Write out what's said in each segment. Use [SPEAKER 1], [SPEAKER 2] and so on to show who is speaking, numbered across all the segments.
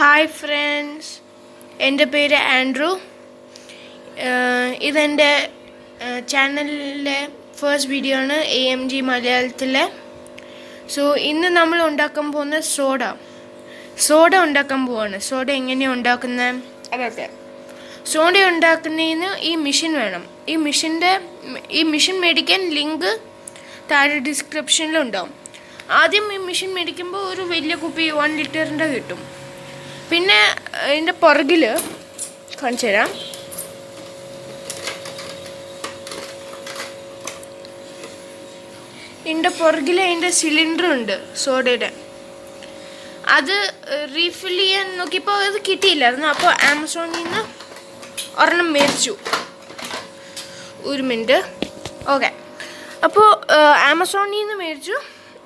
[SPEAKER 1] Hi friends, എൻ്റെ പേര് Andrew. ഇതെൻ്റെ ചാനലിലെ ഫസ്റ്റ് വീഡിയോ ആണ്, AMG മലയാളത്തിലെ. സോ ഇന്ന് നമ്മൾ ഉണ്ടാക്കാൻ പോകുന്ന സോഡ ഉണ്ടാക്കാൻ പോവാണ്. സോഡ എങ്ങനെയാണ് ഉണ്ടാക്കുന്നത് അതൊക്കെ. സോഡ ഉണ്ടാക്കുന്നതിന് ഈ മെഷീൻ വേണം. ഈ മെഷീൻ മേടിക്കാൻ ലിങ്ക് താഴെ ഡിസ്ക്രിപ്ഷനിലുണ്ടാവും. ആദ്യം ഈ മെഷീൻ മേടിക്കുമ്പോൾ ഒരു വലിയ കുപ്പി 1 ലിറ്ററിൻ്റെ കിട്ടും. പിന്നെ ഇതിൻ്റെ പുറകിൽ കാണിച്ചു തരാം. ഇതിൻ്റെ പുറകിൽ അതിൻ്റെ സിലിണ്ടർ ഉണ്ട് സോഡയുടെ. അത് റീഫിൽ ചെയ്യാൻ നോക്കിയപ്പോൾ അത് കിട്ടിയില്ലായിരുന്നു. അപ്പോൾ ആമസോണിൽ നിന്ന് ഒരെണ്ണം മേടിച്ചു. ഒരു മിനിറ്റ്. ഓക്കെ, അപ്പോൾ ആമസോണിൽ നിന്ന് മേടിച്ചു.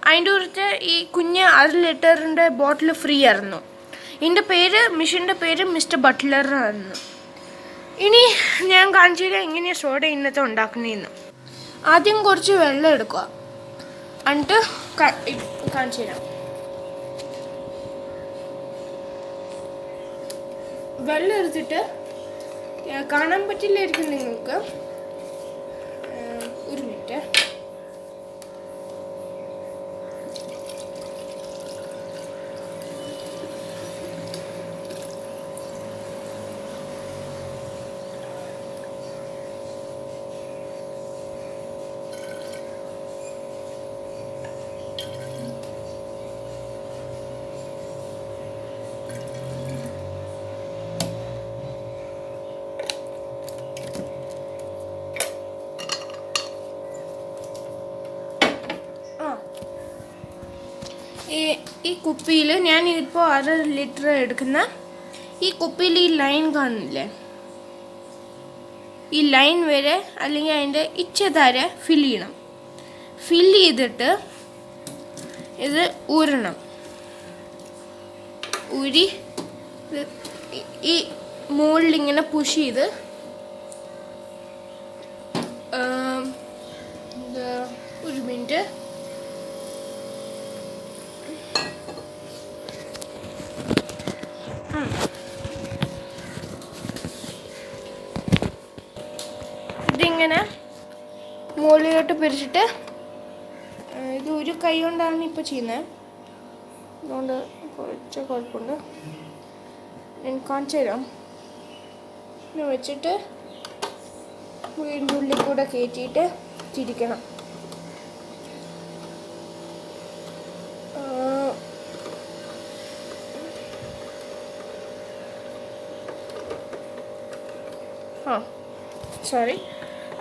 [SPEAKER 1] അതിൻ്റെ പുറത്ത് ഈ കുഞ്ഞ് 1/2 ലിറ്ററിൻ്റെ ബോട്ടിൽ ഫ്രീ ആയിരുന്നു. ഇതിൻ്റെ മെഷീൻ്റെ പേര് മിസ്റ്റർ ബട്ട്ലർ ആയിരുന്നു. ഇനി ഞാൻ കാണിച്ചു തരാം എങ്ങനെയാണ് സോഡ ഇന്നത്തെ ഉണ്ടാക്കുന്നതെന്ന്. ആദ്യം കുറച്ച് വെള്ളം എടുക്കുക, എന്നിട്ട് കാണിച്ചു തരാം. വെള്ളം എടുത്തിട്ട് കാണാൻ പറ്റില്ലായിരിക്കും നിങ്ങൾക്ക്. ഒരു മിനിറ്റ്. ഈ കുപ്പിയിൽ ഞാനിപ്പോൾ 1/2 ലിറ്റർ എടുക്കുന്ന ഈ കുപ്പിയിൽ ഈ ലൈൻ കാണില്ലേ, ഈ ലൈൻ വരെ അല്ലെങ്കിൽ അതിൻ്റെ ഇച്ചതാര ഫില്ല് ചെയ്യണം. ഫില്ല് ചെയ്തിട്ട് ഇത് ഊരണം. ഊരി ഈ മുകളിലിങ്ങനെ പുഷ് ചെയ്ത് ഒരു മിനിറ്റ്. ഇതിങ്ങനെ മുകളിലോട്ട് പിരിച്ചിട്ട്, ഇത് ഒരു കൈ കൊണ്ടാണ് ഇപ്പോൾ ചെയ്യുന്നത്, അതുകൊണ്ട് കുറച്ച് കുഴപ്പമുണ്ട്. ഞാൻ കാണിച്ചു തരാം. ഇത് വെച്ചിട്ട് വീടിൻ്റെ ഉള്ളിൽ കൂടെ കയറ്റിയിട്ട് തിരിക്കണം.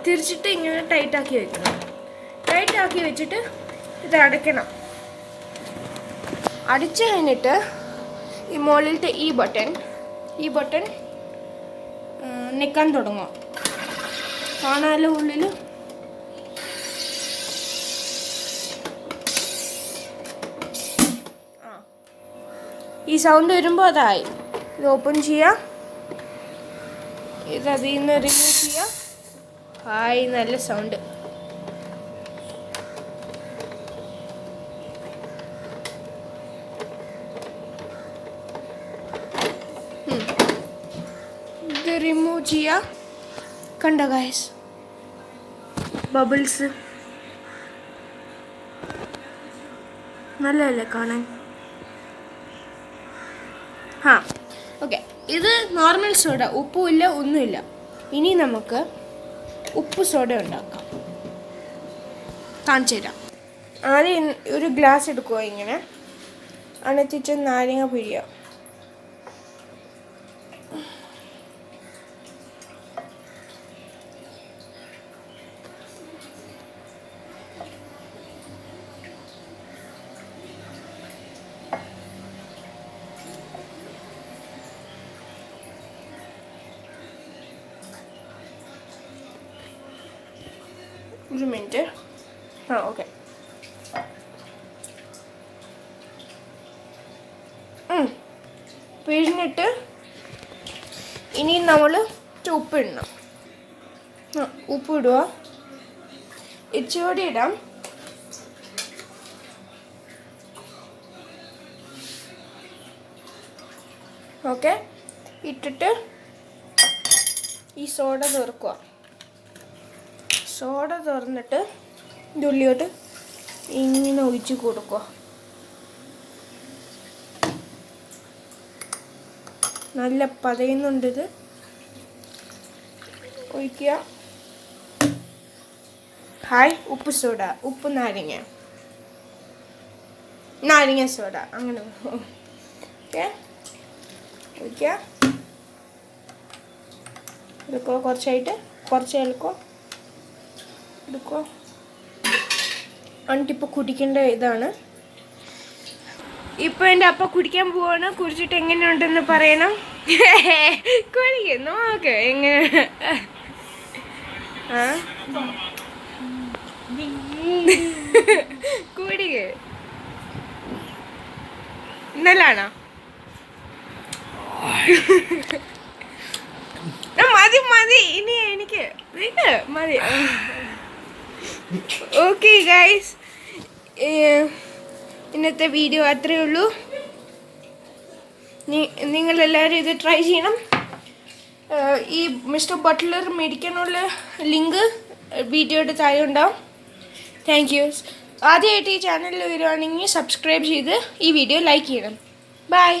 [SPEAKER 1] തിരിച്ചിട്ട് ഇങ്ങനെ ടൈറ്റാക്കി വെക്കണം. ടൈറ്റാക്കി വെച്ചിട്ട് ഇത് അടയ്ക്കണം. അടിച്ച് കഴിഞ്ഞിട്ട് ഈ മുകളിലത്തെ ഈ ബട്ടൺ നിൽക്കാൻ തുടങ്ങും. കാണാലോ ഉള്ളിൽ. ഈ സൗണ്ട് വരുമ്പോൾ അതായി. ഇത് ഓപ്പൺ ചെയ്യാം. ഇത് അതിൽ നിന്ന് റിമൂവ് ചെയ്യാം. ഹായ്, നല്ല സൗണ്ട്. ഇത് റിമൂവ് ചെയ്യാം. കണ്ടോ ഗൈസ്, ബബിൾസ് നല്ലതല്ലേ കാണാൻ? ഓക്കെ, ഇത് നോർമൽ സോഡ, ഉപ്പുമില്ല, ഒന്നുമില്ല. ഇനി നമുക്ക് ഉപ്പ് സോഡ ഉണ്ടാക്കാം. കാണിച്ചു തരാം. ആദ്യം ഒരു ഗ്ലാസ് എടുക്കുക, ഇങ്ങനെ അണത്തിച്ച് നാരങ്ങ പിഴിയുക. ഒരു മിനിറ്റ്. ഓക്കെ. പിഴിഞ്ഞിട്ട് ഇനി നമ്മൾ ഉപ്പിടണം. ഉപ്പിടുക. ഇച്ചിരി ഇടാം. ഓക്കെ. ഇട്ടിട്ട് ഈ സോഡ തുറക്കുക. സോഡ തുറന്നിട്ട് ഇത് ഉള്ളിലോട്ട് ഇങ്ങനെ ഒഴിച്ച് കൊടുക്കുക. നല്ല പതയുന്നുണ്ട് ഇത്. ഒഴിക്കുക. ഹായ് ഉപ്പ് സോഡ, ഉപ്പ് നാരങ്ങ സോഡ അങ്ങനെ. ഓക്കെ, ഒഴിക്കുക. എടുക്കുക. കുറച്ച് എടുക്കുക. എന്നിട്ട് ഇപ്പോൾ കുടിക്കേണ്ട ഇതാണ്. ഇപ്പോൾ എൻ്റെ അപ്പ കുടിക്കാൻ പോവാണ്. കുടിച്ചിട്ട് എങ്ങനെയുണ്ടെന്ന് പറയണം. കുടിക്കും, നോക്ക് എങ്ങനെ. കുടിക്ക്. നല്ലാണോ? മതി ഇനി എനിക്ക് മതി. ഓക്കെ ഗൈസ്, ഇന്നത്തെ വീഡിയോ അത്രയേ ഉള്ളൂ. നിങ്ങളെല്ലാവരും ഇത് ട്രൈ ചെയ്യണം. ഈ മിസ്റ്റർ ബട്ട്ലർ മേടിക്കാനുള്ള ലിങ്ക് വീഡിയോയുടെ താഴെ ഉണ്ടാവും. Thank you. ആദ്യമായിട്ട് ഈ ചാനലിൽ വരുവാണെങ്കിൽ സബ്സ്ക്രൈബ് ചെയ്ത് ഈ വീഡിയോ ലൈക്ക് ചെയ്യണം. ബൈ.